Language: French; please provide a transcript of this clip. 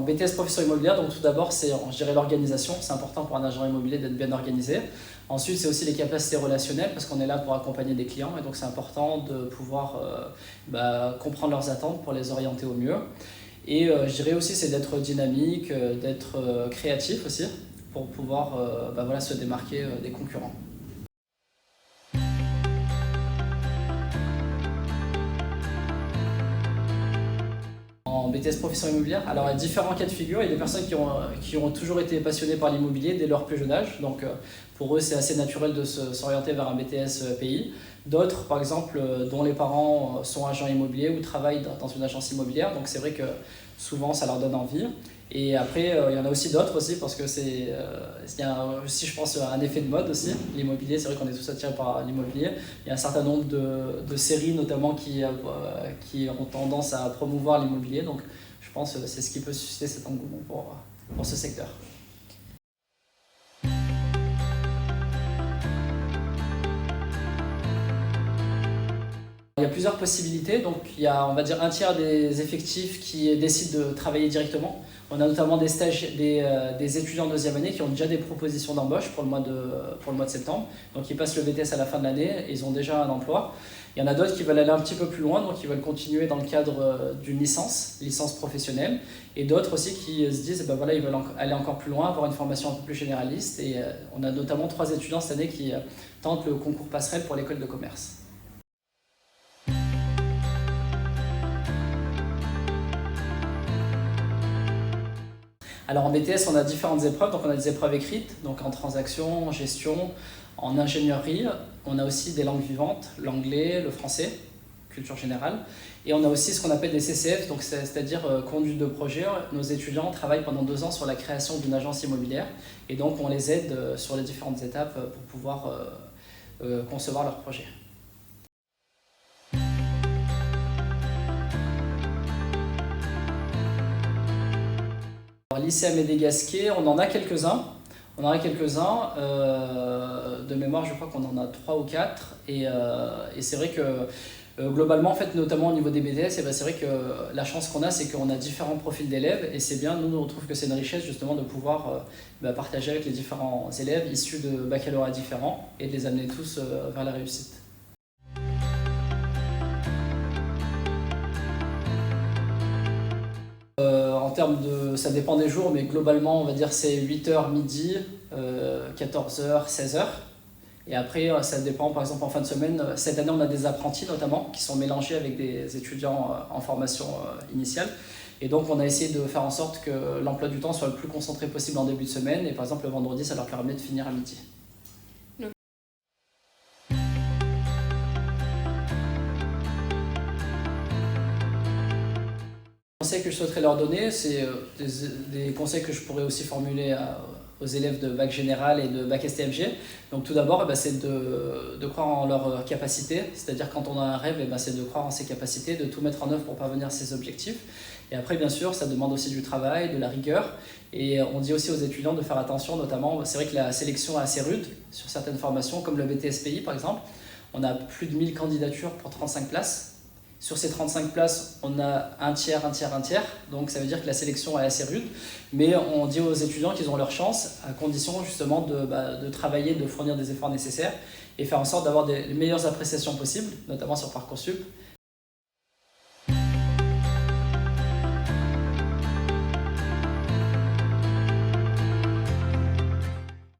BTS profession immobilière, donc tout d'abord, c'est, je dirais, l'organisation. C'est important pour un agent immobilier d'être bien organisé. Ensuite, c'est aussi les capacités relationnelles parce qu'on est là pour accompagner des clients et donc c'est important de pouvoir comprendre leurs attentes pour les orienter au mieux. Et je dirais aussi, c'est d'être dynamique, d'être créatif aussi pour pouvoir se démarquer des concurrents. En BTS profession immobilière, alors il y a différents cas de figure. Il y a des personnes qui ont toujours été passionnées par l'immobilier dès leur plus jeune âge. Donc pour eux, c'est assez naturel de s'orienter vers un BTS PI. D'autres, par exemple, dont les parents sont agents immobiliers ou travaillent dans une agence immobilière. Donc c'est vrai que souvent, ça leur donne envie. Et après, il y en a aussi d'autres aussi, parce que il y a aussi, je pense, un effet de mode aussi. L'immobilier, c'est vrai qu'on est tous attirés par l'immobilier. Il y a un certain nombre de séries, notamment, qui ont tendance à promouvoir l'immobilier. Donc, je pense que c'est ce qui peut susciter cet engouement pour ce secteur. Il y a plusieurs possibilités, donc il y a, on va dire, un tiers des effectifs qui décident de travailler directement. On a notamment des étudiants en deuxième année qui ont déjà des propositions d'embauche pour le mois de septembre. Donc ils passent le BTS à la fin de l'année et ils ont déjà un emploi. Il y en a d'autres qui veulent aller un petit peu plus loin, donc ils veulent continuer dans le cadre d'une licence professionnelle. Et d'autres aussi qui se disent, ils veulent aller encore plus loin, avoir une formation un peu plus généraliste. Et on a notamment 3 étudiants cette année qui tentent le concours passerelle pour l'école de commerce. Alors en BTS, on a différentes épreuves, donc on a des épreuves écrites, donc en transaction, en gestion, en ingénierie. On a aussi des langues vivantes, l'anglais, le français, culture générale. Et on a aussi ce qu'on appelle des CCF, donc c'est-à-dire conduite de projet. Nos étudiants travaillent pendant 2 ans sur la création d'une agence immobilière et donc on les aide sur les différentes étapes pour pouvoir concevoir leur projet. Lycée Amédée Gasquet, on en a quelques-uns. De mémoire, je crois qu'on en a 3 ou 4. Et c'est vrai que globalement, en fait, notamment au niveau des BTS, c'est vrai que la chance qu'on a, c'est qu'on a différents profils d'élèves. Et c'est bien, nous, on trouve que c'est une richesse justement de pouvoir partager avec les différents élèves issus de baccalauréats différents et de les amener tous vers la réussite. En termes ça dépend des jours, mais globalement, on va dire c'est 8h midi, 14h, 16h. Et après, ça dépend, par exemple, en fin de semaine. Cette année, on a des apprentis notamment qui sont mélangés avec des étudiants en formation initiale. Et donc, on a essayé de faire en sorte que l'emploi du temps soit le plus concentré possible en début de semaine. Et par exemple, le vendredi, ça leur permet de finir à midi. Les conseils que je souhaiterais leur donner, c'est des conseils que je pourrais aussi formuler aux élèves de bac général et de bac STMG. Donc tout d'abord, c'est de croire en leurs capacités, c'est-à-dire quand on a un rêve, c'est de croire en ses capacités, de tout mettre en œuvre pour parvenir à ses objectifs. Et après, bien sûr, ça demande aussi du travail, de la rigueur. Et on dit aussi aux étudiants de faire attention, notamment, c'est vrai que la sélection est assez rude sur certaines formations, comme le BTSPI par exemple. On a plus de 1000 candidatures pour 35 places. Sur ces 35 places, on a un tiers, donc ça veut dire que la sélection est assez rude, mais on dit aux étudiants qu'ils ont leur chance à condition justement de travailler, de fournir des efforts nécessaires et faire en sorte d'avoir les meilleures appréciations possibles, notamment sur Parcoursup,